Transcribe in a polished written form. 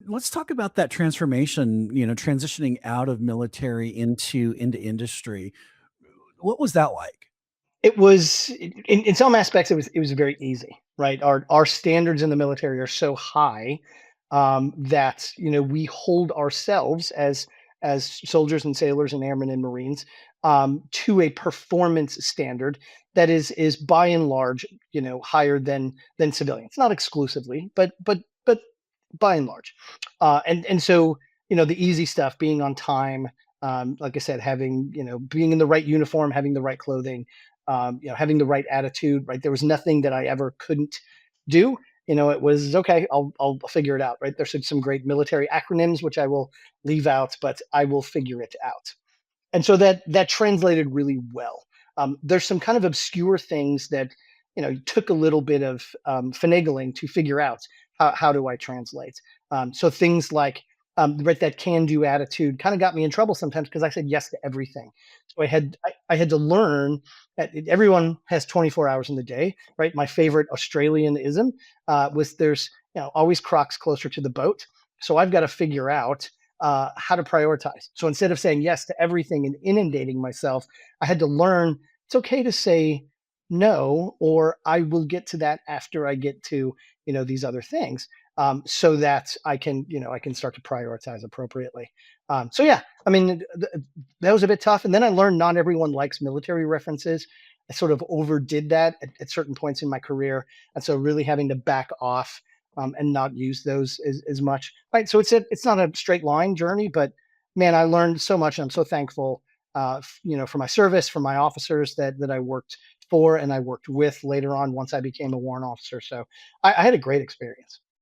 let's talk about that transformation, transitioning out of military into industry. What was that like? It was in some aspects it was very easy, right? Our standards in the military are so high that we hold ourselves as soldiers and sailors and airmen and Marines to a performance standard that is by and large higher than civilians. Not exclusively, but by and large. And so the easy stuff, being on time, like I said, having being in the right uniform, having the right clothing, having the right attitude, right? There was nothing that I ever couldn't do. It was okay. I'll figure it out, right? There's some great military acronyms which I will leave out, but I will figure it out. And so that translated really well. There's some kind of obscure things that took a little bit of finagling to figure out how do I translate. So things like right, that can-do attitude kind of got me in trouble sometimes because I said yes to everything. So I had to learn that everyone has 24 hours in the day, right? My favorite Australianism was there's always Crocs closer to the boat. So I've got to figure out how to prioritize. So instead of saying yes to everything and inundating myself, I had to learn it's okay to say no, or I will get to that after I get to these other things, so that I can start to prioritize appropriately. So yeah, I mean that was a bit tough, and then I learned not everyone likes military references. I sort of overdid that at certain points in my career, and so really having to back off and not use those as much. Right. So it's not a straight line journey, but man, I learned so much. And I'm so thankful, for my service, for my officers that I worked for and I worked with later on once I became a warrant officer. So I had a great experience.